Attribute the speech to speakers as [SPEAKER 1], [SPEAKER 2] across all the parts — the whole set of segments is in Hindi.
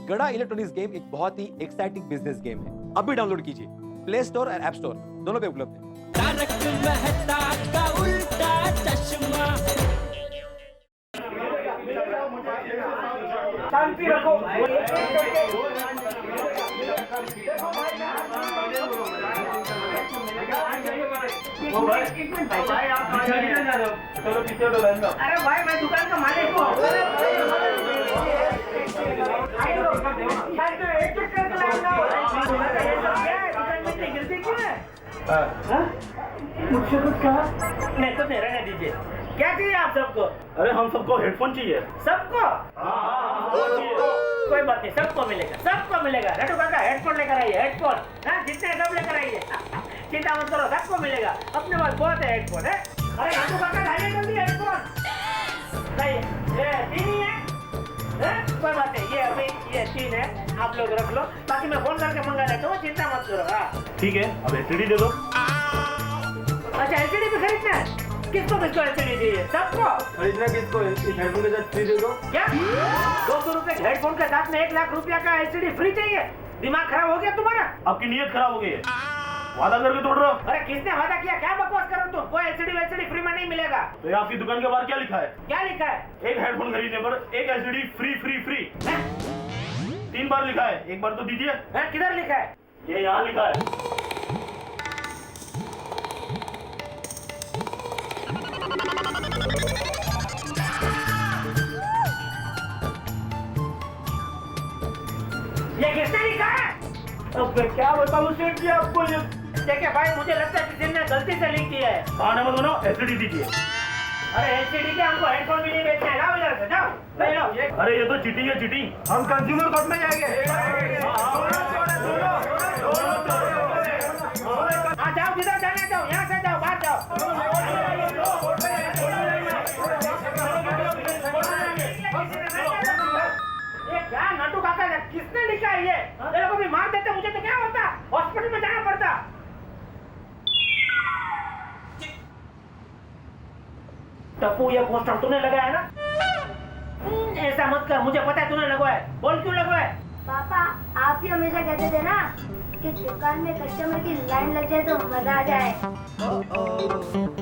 [SPEAKER 1] गड़ा इलेक्ट्रॉनिक्स गेम एक बहुत ही एक्साइटिंग बिजनेस गेम है। अभी डाउनलोड कीजिए, प्ले स्टोर और ऐप स्टोर दोनों पे उपलब्ध है।
[SPEAKER 2] तारक मेहता का उल्टा चश्मा।
[SPEAKER 3] शांति रखो। भाई आप चलो पीछे तो लंगा। अरे भाई मैं दुकान का मालिक हूँ। मुझसे कुछ कहा? नहीं तो रहने दीजिए। क्या चाहिए आप सबको?
[SPEAKER 4] अरे हम सबको हेडफोन चाहिए।
[SPEAKER 3] सबको? कोई बात नहीं, सबको मिलेगा, सबको मिलेगा। नटू काका हेडफोन लेकर आइए, हेडफोन। हाँ, जितने सब लेकर आइए। चिंता मत करो, सबको मिलेगा। अपने पास बहुत है हेडफोन है। अरे नटू काका लाइए जल्दी हेडफोन। नहीं, ये 3 ही है। कोई बात नहीं, ये अभी ये 3 है, आप लोग रख लो। बाकी मैं फोन करके मंगा लेता हूँ, चिंता मत करो। हाँ
[SPEAKER 4] ठीक है, अब एलसीडी दे दो।
[SPEAKER 3] अच्छा, एलसीडी भी खरीदना है? किसको किसको एलसीडी चाहिए? सबको
[SPEAKER 4] खरीदना किसको? इस हेडफोन के साथ फ्री दे दो।
[SPEAKER 3] क्या 200 रुपए हेडफोन के साथ में 1 लाख रुपया का एलसीडी फ्री चाहिए? दिमाग खराब हो गया तुम्हारा?
[SPEAKER 4] आपकी नीयत खराब हो गई है, वादा करके तोड़ रहे हो।
[SPEAKER 3] अरे किसने वादा किया? क्या बकवास कर रहे हो तुम? कोई एलसीडी फ्री में नहीं मिलेगा।
[SPEAKER 4] तो ये आपकी दुकान के बाहर क्या लिखा है?
[SPEAKER 3] क्या लिखा है?
[SPEAKER 4] एक हेडफोन खरीदने पर एक एलसीडी फ्री फ्री फ्री। 3 बार लिखा है, एक बार तो दीजिए।
[SPEAKER 3] किधर लिखा है?
[SPEAKER 4] ये यहाँ लिखा है।
[SPEAKER 3] ये किसने लिखा है? अब मैं क्या बताऊं सेठ जी आपको? ये देखिए भाई, मुझे लगता है किसी ने गलती से लिख दिया है।
[SPEAKER 4] बहाना मत बनाओ, एलसीडी दीजिए।
[SPEAKER 3] अरे एलसीडी क्या, हमको हेडफोन भी नहीं बेचना है। जाओ इधर से, जाओ ले लो।
[SPEAKER 4] अरे ये तो चीटिंग है, चीटिंग।
[SPEAKER 3] हम कंज्यूमर कोर्ट में जाएंगे। हाँ जाओ, जिधर जाना जाओ, यहाँ से जाओ, बाहर जाओ। ये क्या नटू काका, किसने लिखा है ये? ये लोग भी मार देते मुझे तो क्या होता? हॉस्पिटल में जाना पड़ता। टप्पू, ये पोस्टर तूने लगाया ना? ऐसा मत कर, मुझे पता है तूने लगवाया। बोल क्यों लगवाया?
[SPEAKER 5] पापा, आप ही हमेशा कहते थे ना कि दुकान में कस्टमर की लाइन लग जाए तो मजा आ जाए।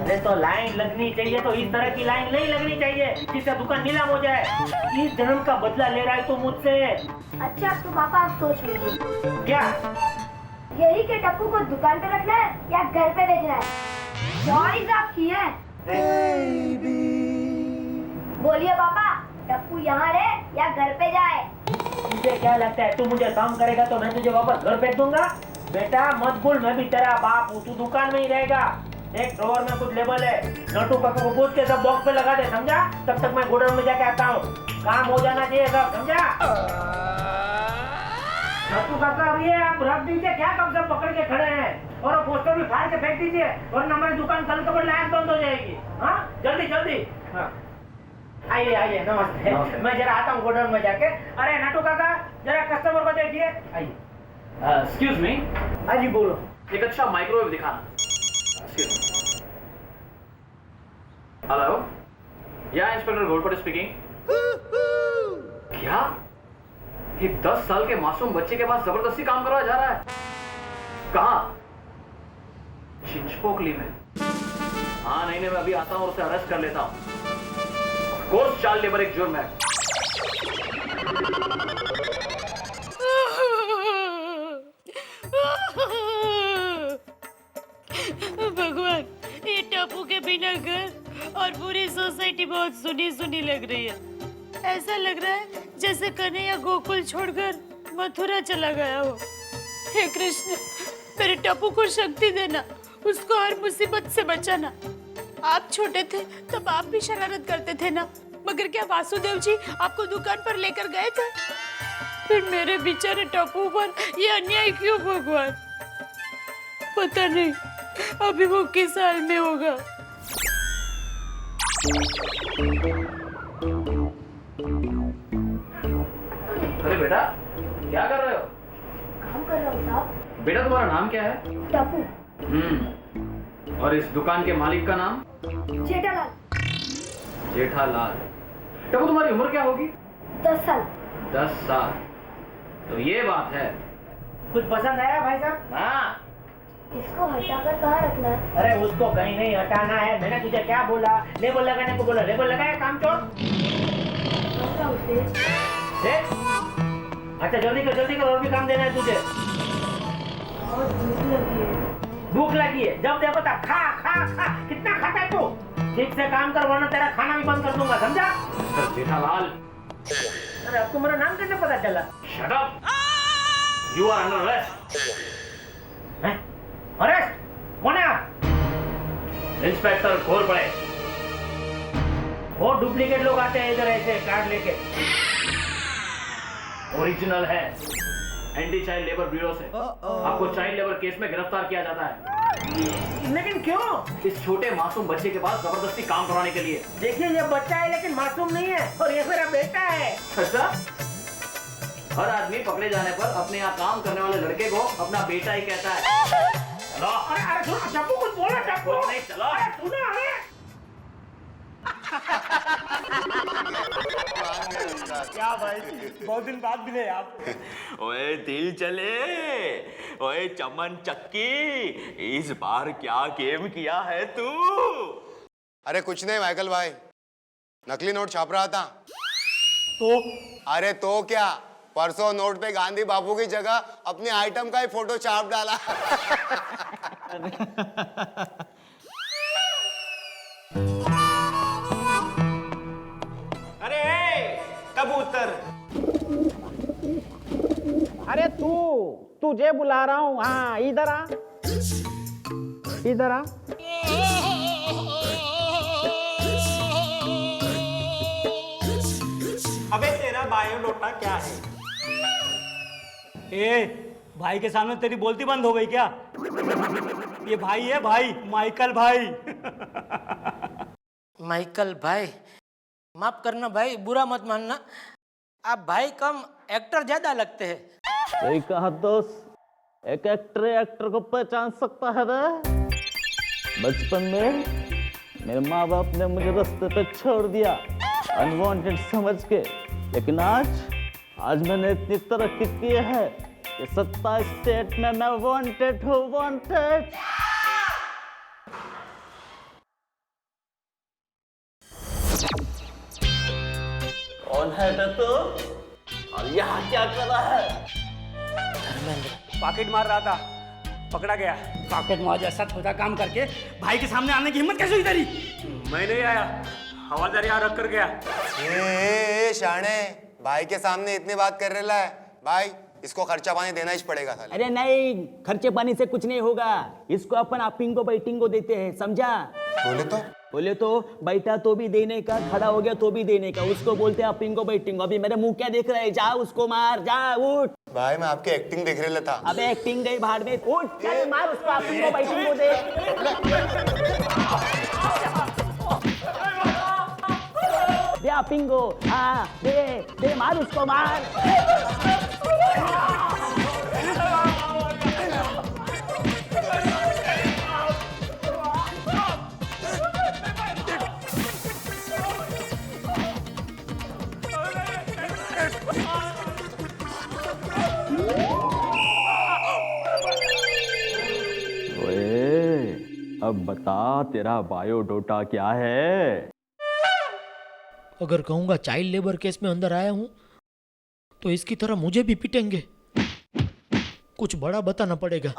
[SPEAKER 3] अरे तो लाइन लगनी चाहिए, तो इस तरह की लाइन नहीं लगनी चाहिए जिससे दुकान नीलाम हो जाए। इस जन्म का बदला ले रहा है तू मुझसे।
[SPEAKER 5] अच्छा तो पापा आप सोच लीजिए,
[SPEAKER 3] क्या?
[SPEAKER 5] यही के टप्पू को दुकान पे रखना है या घर पे भेजना है? चॉइस आपकी है। बोलिए पापा, टप्पू यहाँ रहे या घर पे जाए?
[SPEAKER 3] तुझे क्या लगता है, तू मुझे काम करेगा तो मैं तुझे वापस घर भेज दूंगा? बेटा मत भूल, मैं भी तेरा बाप हूँ, तू दुकान में ही रहेगा। एक ड्रॉअर में कुछ लेबल है, नटू काका को पूछ के सब बॉक्स पे लगा दे, समझा? तब तक मैं गोडाउन में जाके आता हूँ। काम हो जाना चाहिए सब, समझा? नटू काका अब ये आप रख दीजिए, क्या कब सब पकड़ के खड़े हैं? और पोस्टर भी फाड़ के फेंक दीजिए, वरना हमारी दुकान कल के बदले आज बंद हो जाएगी। हाँ जल्दी जल्दी। हाँ आइए आइए, नमस्ते। मैं जरा आता हूँ गोडाउन में जाके। अरे नटू काका, जरा कस्टमर को देखिए। आइए।
[SPEAKER 6] Excuse me.
[SPEAKER 3] हाँ जी बोलो।
[SPEAKER 6] एक अच्छा माइक्रोवेव दिखाना। Excuse me. हेलो, या इंस्पेक्टर गोलपट स्पीकिंग। क्या एक 10 साल के मासूम बच्चे के पास जबरदस्ती काम करवाया जा रहा है? कहाँ? चिंचपोकली में। हाँ नहीं, मैं अभी आता हूँ और उसे अरेस्ट कर लेता हूँ। कोर्स चाइल्ड लेबर एक जुर्म है।
[SPEAKER 7] भगवान, ये टप्पू के बिना घर और पूरी सोसाइटी बहुत सुनी सुनी लग रही है। ऐसा लग रहा है जैसे कन्हैया गोकुल छोड़कर मथुरा चला गया हो। हे कृष्ण, मेरे टप्पू को शक्ति देना, उसको हर मुसीबत से बचाना। आप छोटे थे तब आप भी शरारत करते थे ना, मगर क्या वासुदेव जी आपको दुकान पर लेकर गए थे? फिर मेरे बेचारे टप्पू पर ये अन्याय क्यों भगवान? पता नहीं अभी वो किस हाल में होगा।
[SPEAKER 6] अरे बेटा, क्या कर रहे हो?
[SPEAKER 5] काम कर रहा हूँ साहब।
[SPEAKER 6] बेटा तुम्हारा नाम क्या है?
[SPEAKER 5] टप्पू।
[SPEAKER 6] और इस दुकान के मालिक का नाम?
[SPEAKER 5] जेठालाल।
[SPEAKER 6] जेठालाल। टप्पू, तुम्हारी उम्र क्या होगी?
[SPEAKER 5] 10 साल।
[SPEAKER 6] 10 साल। तो ये बात है।
[SPEAKER 3] कुछ पसंद आया भाई साहब?
[SPEAKER 6] हाँ,
[SPEAKER 5] इसको हटाकर कहाँ रखना है?
[SPEAKER 3] अरे उसको कहीं नहीं हटाना है। मैंने तुझे क्या बोला? लेबल लगाने को बोला, लेबल लगाया, काम चोर।
[SPEAKER 5] रखा उसे।
[SPEAKER 3] देख, अच्छा जल्दी कर, और भी काम देना है तुझे।
[SPEAKER 5] बहुत भूख लगी है।
[SPEAKER 3] भूख लगी है, जब देखो तब खा खा खा। कितना खाता है तू? ठीक से काम कर वरना तेरा खाना भी बंद कर दूंगा, समझा?
[SPEAKER 6] मिस्टर जेठालाल।
[SPEAKER 3] अरे आपको मेरा नाम कैसे पता चला?
[SPEAKER 6] Shut up, you are under arrest.
[SPEAKER 3] हैं? अरेस्ट? कौन है आप?
[SPEAKER 6] इंस्पेक्टर घोरपड़े।
[SPEAKER 3] वो डुप्लीकेट लोग आते हैं इधर ऐसे कार्ड लेके।
[SPEAKER 6] ओरिजिनल है, एंटी चाइल्ड लेबर ब्यूरो से। आपको चाइल्ड लेबर केस में गिरफ्तार किया जाता है।
[SPEAKER 3] लेकिन क्यों?
[SPEAKER 6] इस छोटे मासूम बच्चे के पास जबरदस्ती काम करवाने के लिए।
[SPEAKER 3] देखिए ये बच्चा है लेकिन मासूम नहीं है, और ये मेरा बेटा है।
[SPEAKER 6] अच्छा, हर आदमी पकड़े जाने पर अपने यहाँ काम करने वाले लड़के को अपना बेटा ही कहता है। चलो।
[SPEAKER 3] अरे सुनो, चप्पू कुछ बोला, चप्पू।
[SPEAKER 6] कुछ नहीं, चलो।
[SPEAKER 3] अरे सुनो, अरे क्या भाई, बहुत दिन बाद मिले आप।
[SPEAKER 8] ओए दिल चले, ओए चमन चक्की, इस बार क्या गेम किया है तू?
[SPEAKER 9] अरे कुछ नहीं माइकल भाई, नकली नोट छाप रहा था।
[SPEAKER 3] तो
[SPEAKER 9] अरे तो क्या, परसों नोट पे गांधी बापू की जगह अपने आइटम का ही फोटो छाप डाला।
[SPEAKER 8] अरे कबूतर,
[SPEAKER 3] अरे तुझे बुला रहा हूँ। हाँ इधर आ, इधर आ।
[SPEAKER 8] अबे तेरा बायोडाटा क्या है?
[SPEAKER 10] ए, भाई के सामने तेरी बोलती बंद हो गई क्या? ये भाई है, भाई माइकल भाई।
[SPEAKER 11] माइकल भाई, माफ करना भाई, बुरा मत मानना। आप भाई कम एक्टर ज्यादा लगते हैं।
[SPEAKER 10] सही कहा दोस्त, एक एक्टर को पहचान सकता है रे। बचपन में मेरे माँ बाप ने मुझे रास्ते पे छोड़ दिया अनवांटेड समझ के, लेकिन आज मैंने इतनी तरक्की की है कि 27 स्टेट में मैं वांटेड हूँ, वांटेड। कौन है बे तू? और यहाँ क्या कर रहा है?
[SPEAKER 3] पॉकेट मार रहा था, पकड़ा गया।
[SPEAKER 10] पॉकेट मार जैसा छोटा काम करके भाई के सामने आने की हिम्मत कैसे हुई तेरी?
[SPEAKER 3] मैं नहीं आया, हवालदार यहाँ रख कर गया।
[SPEAKER 9] शाणे, भाई के सामने इतनी बात कर रहा है। भाई इसको खर्चा पानी देना ही पड़ेगा साले।
[SPEAKER 10] अरे नहीं, खर्चे पानी से कुछ नहीं होगा। इसको अपन अपिंगो बैटिंगो देते हैं, समझा? बोले तो बैठा तो भी देने का, खड़ा हो गया तो भी देने का, उसको बोलते हैं अपिंगो बैटिंगो। अभी मेरे मुंह क्या देख रहे हैं? जा उसको मार, जा उठ।
[SPEAKER 9] भाई मैं आपकी एक्टिंग देख रहा था।
[SPEAKER 10] अबे एक्टिंग गई भाड़ में, उठ चल मार उसको, अपिंगो बैटिंगो दे। दे अपिंगो, हाँ दे मार उसको, मार। अब बता तेरा बायोडाटा क्या है?
[SPEAKER 11] अगर कहूंगा चाइल्ड लेबर केस में अंदर आया हूं तो इसकी तरह मुझे भी पिटेंगे। कुछ बड़ा बताना पड़ेगा।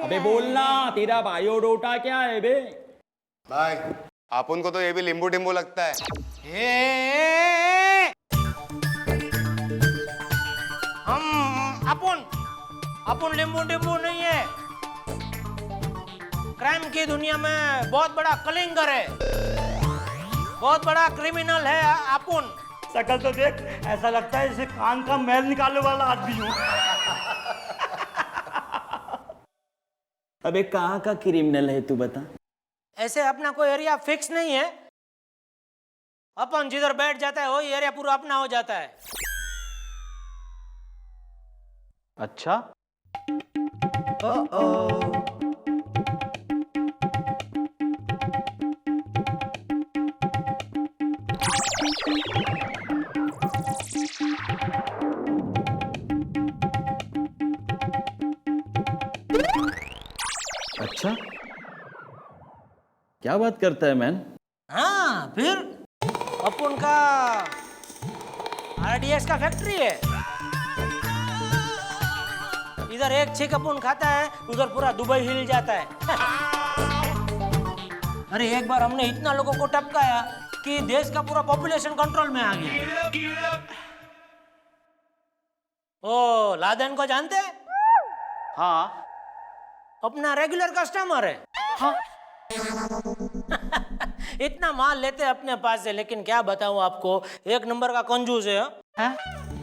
[SPEAKER 10] अबे बोलना, तेरा बायोडाटा क्या है बे?
[SPEAKER 9] भाई आप उनको तो ये भी लिंबू टिम्बू लगता है।
[SPEAKER 11] हम अपन लिंबू टिम्बू नहीं है। क्राइम की दुनिया में बहुत बड़ा कलिंगर है, बहुत बड़ा क्रिमिनल है अपन।
[SPEAKER 10] शकल तो देख, ऐसा लगता है जैसे कान का मैल निकालने वाला आदमी हूँ। अबे कहाँ का क्रिमिनल है तू बता?
[SPEAKER 11] ऐसे अपना कोई एरिया फिक्स नहीं है, अपन जिधर बैठ जाता है वही एरिया पूरा अपना हो जाता है।
[SPEAKER 1] अच्छा,
[SPEAKER 10] अच्छा, क्या बात करता है मैन?
[SPEAKER 11] हाँ, फिर अपन का RDX का फैक्ट्री है। इधर एक छिक अपन खाता है, उधर पूरा दुबई हिल जाता है। अरे एक बार हमने इतना लोगों को टपकाया कि देश का पूरा पॉपुलेशन कंट्रोल में आ गया। ओ लादेन को जानते हैं?
[SPEAKER 6] हाँ।
[SPEAKER 11] अपना रेगुलर कस्टमर है। हाँ। इतना माल लेते हैं अपने पास से, लेकिन क्या बताऊं आपको, एक नंबर का कंजूस है। हाँ?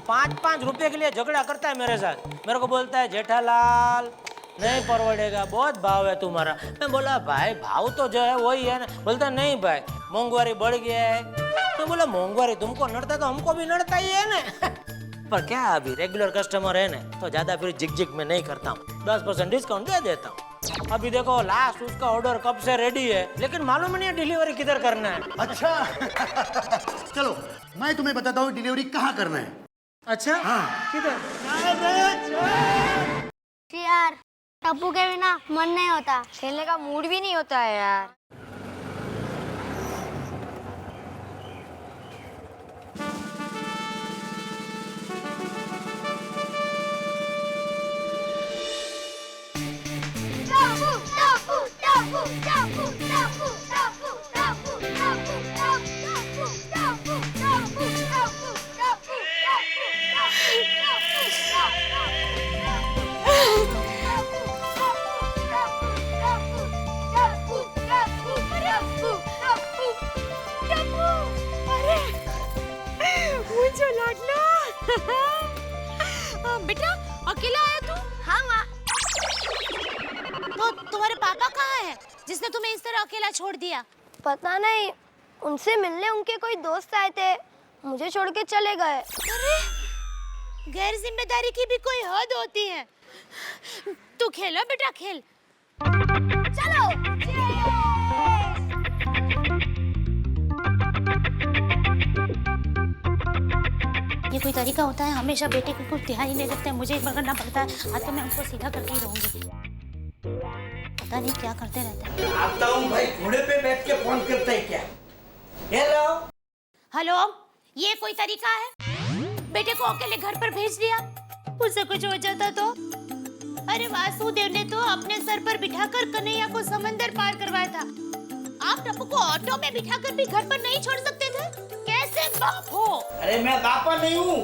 [SPEAKER 11] 5-5 रुपए के लिए झगड़ा करता है मेरे साथ। मेरे को बोलता है जेठालाल नहीं परवड़ेगा, बहुत भाव है तुम्हारा। मैं बोला भाई भाव तो जो है वही है ना। बोलता नहीं भाई मोंगवारी बढ़ गया है। मैं बोला मोंगवारी तुमको नड़ता तो हमको भी नड़ता ही है ना। पर क्या अभी रेगुलर कस्टमर है ना, तो ज्यादा फिर जिग में नहीं करता हूँ, 10% डिस्काउंट दे देता हूँ। अभी देखो लास्ट उसका ऑर्डर कब से रेडी है, लेकिन मालूम नहीं है डिलीवरी किधर करना है।
[SPEAKER 12] अच्छा चलो मैं तुम्हें बताता हूँ डिलीवरी कहाँ करना है।
[SPEAKER 11] अच्छा
[SPEAKER 12] हाँ
[SPEAKER 11] किधर?
[SPEAKER 5] यार टप्पू के बिना मन नहीं होता, खेलने का मूड भी नहीं होता है यार।
[SPEAKER 7] बेटा अकेला आया तू?
[SPEAKER 5] हाँ माँ।
[SPEAKER 7] तो तुम्हारे पापा कहाँ हैं जिसने तुम्हें इस तरह अकेला छोड़ दिया?
[SPEAKER 5] पता नहीं, उनसे मिलने उनके कोई दोस्त आए थे, मुझे छोड़ के चले गए।
[SPEAKER 7] अरे गैर जिम्मेदारी की भी कोई हद होती है। तू खेलो बेटा, खेल।
[SPEAKER 5] चलो।
[SPEAKER 7] ये कोई तरीका होता है? हमेशा बेटे को कुछ ध्यान ही नहीं रखते, मुझे एक बार करना पड़ता है। आज तो मैं उनको सीधा करके ही रहूंगी। पता नहीं क्या करते रहते हैं।
[SPEAKER 3] आता हूँ भाई, घोड़े पे बैठ के फोन करता है क्या? हेलो
[SPEAKER 7] हेलो, ये कोई तरीका है? बेटे को अकेले घर पर भेज दिया, उससे कुछ हो जाता तो? अरे वासुदेव ने तो अपने सर पर बिठाकर कन्हैया को समंदर पार करवाया था। आप टप्पू को ऑटो में बिठाकर भी घर पर नहीं छोड़ सकते थे? कैसे बाप हो?
[SPEAKER 3] अरे मैं बापा नहीं हूँ,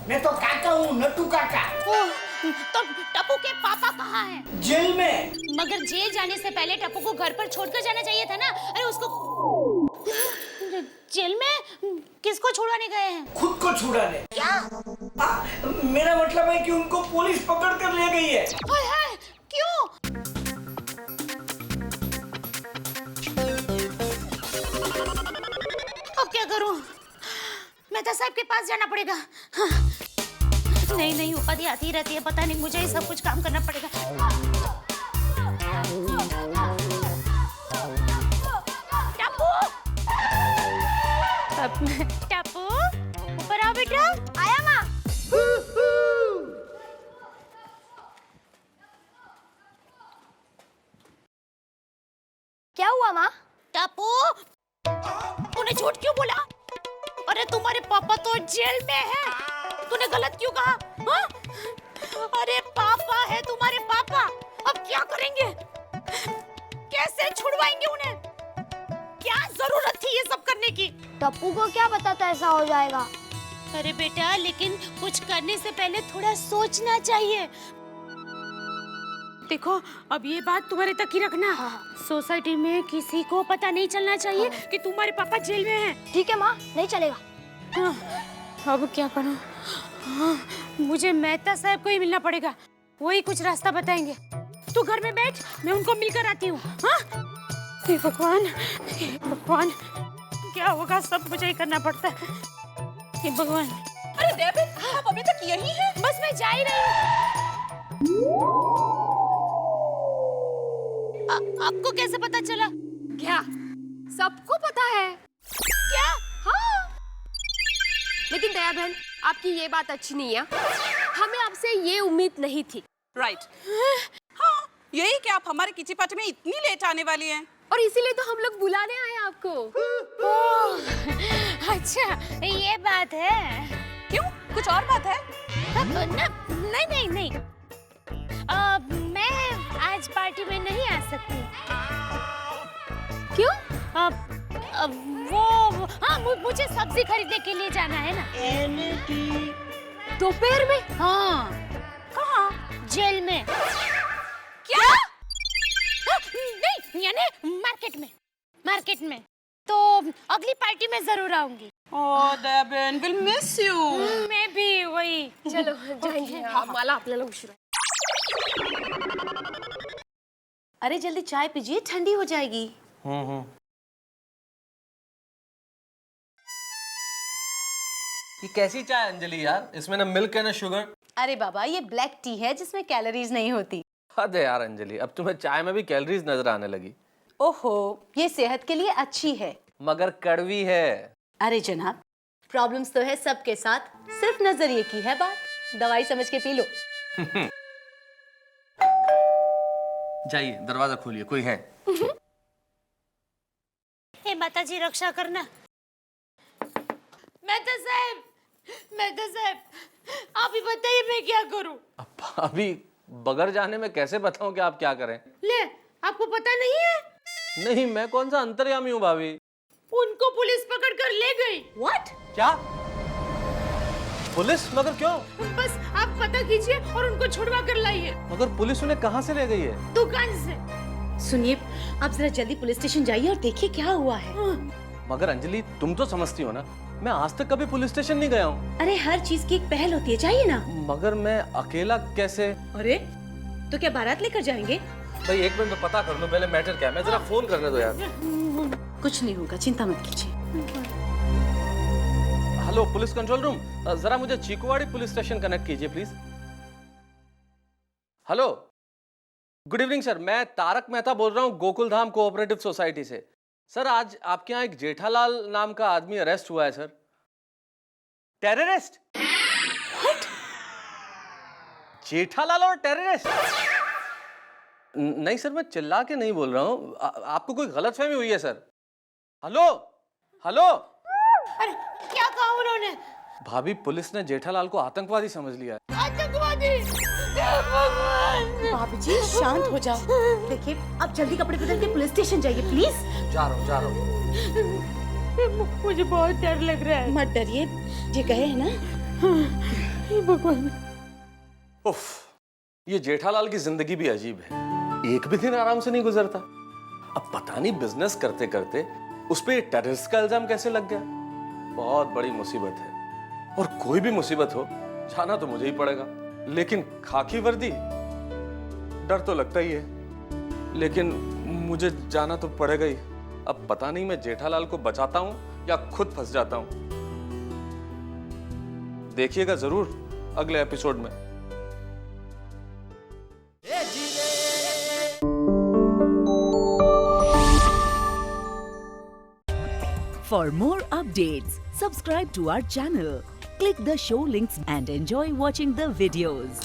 [SPEAKER 3] मैं तो काका हूँ, नट्टू काका।
[SPEAKER 7] तो टप्पू के पापा कहाँ हैं?
[SPEAKER 3] जेल में।
[SPEAKER 7] मगर जेल जाने से पहले टप्पू को घर पर छोड़कर जाना चाहिए था ना। अरे उसको जेल में किसको छुड़वाने गए हैं?
[SPEAKER 3] खुद को छुड़ाने।
[SPEAKER 7] क्या?
[SPEAKER 3] मेरा मतलब है कि उनको पुलिस पकड़ कर ले गई है।
[SPEAKER 7] हाय हाय, क्यों? अब क्या करूं? मेहता साहब के पास जाना पड़ेगा। हाँ। नहीं उपाधि आती रहती है, पता नहीं, मुझे ही सब कुछ काम करना पड़ेगा। टप्पू ऊपर आओ बेटा।
[SPEAKER 5] आया माँ। क्या हुआ माँ?
[SPEAKER 7] टप्पू तूने झूठ क्यों बोला? अरे तुम्हारे पापा तो जेल में है, तूने गलत क्यों कहा? हाँ? अरे पापा है तुम्हारे पापा, अब क्या करेंगे? कैसे छुड़वाएंगे उन्हें? क्या जरूरत थी ये सब करने की?
[SPEAKER 5] टप्पू को क्या पता था ऐसा हो जाएगा?
[SPEAKER 7] अरे बेटा, लेकिन कुछ करने से पहले थोड़ा सोचना चाहिए। देखो अब ये बात तुम्हारे तक ही रखना। सोसाइटी में किसी को पता नहीं चलना चाहिए कि तुम्हारे पापा जेल में हैं।
[SPEAKER 5] ठीक है माँ, नहीं चलेगा।
[SPEAKER 7] अब क्या करूं? मुझे मेहता साहब को ही मिलना पड़ेगा, वही कुछ रास्ता बताएंगे। तू घर में बैठ, मैं उनको मिलकर आती हूँ। हे भगवान, क्या होगा? सब मुझे ही करना पड़ता है। हे भगवान। अरे डेविड, आप अभी तक यहीं हैं? बस मैं जा ही रही हूँ। आपको कैसे पता चला?
[SPEAKER 13] क्या सबको पता है?
[SPEAKER 7] क्या?
[SPEAKER 13] हाँ। लेकिन दया बहन, आपकी ये बात अच्छी नहीं है। हमें आपसे ये उम्मीद नहीं थी। राइट?
[SPEAKER 7] हाँ,
[SPEAKER 14] यही कि आप हमारे किची पार्टी में इतनी लेट आने वाली हैं।
[SPEAKER 13] और इसीलिए तो हम लोग बुलाने आए हैं आपको।
[SPEAKER 7] ओह, अच्छा ये बात है।
[SPEAKER 14] क्यों, कुछ और बात है?
[SPEAKER 7] नहीं। मैं आज पार्टी में नहीं आ सकती।
[SPEAKER 13] क्यों?
[SPEAKER 7] मुझे सब्जी खरीदने के लिए जाना है ना।
[SPEAKER 13] दोपहर में?
[SPEAKER 7] हाँ।
[SPEAKER 13] कहाँ?
[SPEAKER 7] जेल में।
[SPEAKER 13] क्या?
[SPEAKER 7] नहीं, यानी मार्केट में। तो अगली पार्टी में जरूर आऊंगी।
[SPEAKER 14] ओह दया बहन, विल मिस यू।
[SPEAKER 7] मैं भी वही।
[SPEAKER 13] चलो जाएंगे। मला आपल्याला उशीर आहे।
[SPEAKER 15] अरे जल्दी चाय पीजिए, ठंडी हो जाएगी।
[SPEAKER 11] ये कैसी चाय अंजलि यार, इसमें ना मिल्क है ना शुगर।
[SPEAKER 15] अरे बाबा, ये ब्लैक टी है जिसमें कैलोरीज नहीं होती।
[SPEAKER 11] हद है यार अंजलि, अब तुम्हें चाय में भी कैलोरीज नजर आने लगी।
[SPEAKER 15] ओहो, ये सेहत के लिए अच्छी है
[SPEAKER 11] मगर कड़वी है।
[SPEAKER 15] अरे जनाब, प्रॉब्लम्स तो है सबके साथ, सिर्फ नजरिए की है बात। दवाई समझ के पी लो।
[SPEAKER 11] जाइए, दरवाजा खोलिए, कोई है?
[SPEAKER 7] हे माता जी रक्षा करना। मेहता साहब, आप ही बताइए मैं क्या करूं?
[SPEAKER 11] अभी बगैर जाने में कैसे बताऊं कि आप क्या करें?
[SPEAKER 7] ले, आपको पता नहीं है?
[SPEAKER 11] नहीं, मैं कौन सा अंतर्यामी हूँ भाभी।
[SPEAKER 7] उनको पुलिस पकड़ कर ले गई।
[SPEAKER 15] What?
[SPEAKER 11] क्या? पुलिस? मगर क्यों?
[SPEAKER 7] बस आप पता कीजिए और उनको छुड़वा कर लाइए।
[SPEAKER 11] मगर पुलिस उन्हें कहाँ से ले गई है?
[SPEAKER 7] दुकान से।
[SPEAKER 15] सुनिए, आप जरा जल्दी पुलिस स्टेशन जाइए और देखिए क्या हुआ है।
[SPEAKER 11] मगर अंजलि, तुम तो समझती हो ना, मैं आज तक कभी पुलिस स्टेशन नहीं गया हूँ।
[SPEAKER 15] अरे हर चीज की एक पहल होती है, जाइए ना।
[SPEAKER 11] मगर मैं अकेला कैसे?
[SPEAKER 15] अरे तो क्या बारात लेकर जाएंगे?
[SPEAKER 11] भाई एक मिनट में पता कर लो पहले मैटर क्या है। मैं जरा फोन करने दो यार।
[SPEAKER 15] कुछ नहीं होगा, चिंता मत कीजिए।
[SPEAKER 11] हेलो पुलिस कंट्रोल रूम, जरा मुझे चीकुवाड़ी पुलिस स्टेशन कनेक्ट कीजिए please. Hello, good evening sir, मैं तारक मेहता बोल रहा हूँ गोकुल धाम कोऑपरेटिव सोसाइटी से। सर आज आपके यहाँ एक जेठालाल नाम का आदमी अरेस्ट हुआ है सर। टेररिस्ट? जेठालाल और टेररिस्ट? नहीं सर, मैं चिल्ला के नहीं बोल रहा हूँ, आपको कोई गलतफहमी हुई है सर। Hello hello.
[SPEAKER 7] अरे क्या कहा उन्होंने?
[SPEAKER 11] भाभी, पुलिस ने जेठालाल को आतंकवादी समझ लिया है।
[SPEAKER 7] आतंकवादी?
[SPEAKER 15] भाभी जी शांत हो जाओ। देखिए, आप जल्दी कपड़े बदल के पुलिस स्टेशन जाइए प्लीज।
[SPEAKER 11] जा रहा हूँ।
[SPEAKER 7] मुझे बहुत डर लग रहा है।
[SPEAKER 15] मत डरिए, ये कहे है ना।
[SPEAKER 7] भगवान।
[SPEAKER 11] उफ, ये जेठालाल की जिंदगी भी अजीब है, एक भी दिन आराम से नहीं गुजरता। अब पता नहीं बिजनेस करते करते उस पे टेररिस्ट का इल्जाम कैसे लग गया। बहुत बड़ी मुसीबत है, और कोई भी मुसीबत हो जाना तो मुझे ही पड़ेगा। लेकिन खाकी वर्दी, डर तो लगता ही है, लेकिन मुझे जाना तो पड़ेगा ही। अब पता नहीं मैं जेठालाल को बचाता हूं या खुद फंस जाता हूं। देखिएगा जरूर अगले एपिसोड में।
[SPEAKER 16] For more updates, subscribe to our channel, click the show links and enjoy watching the videos.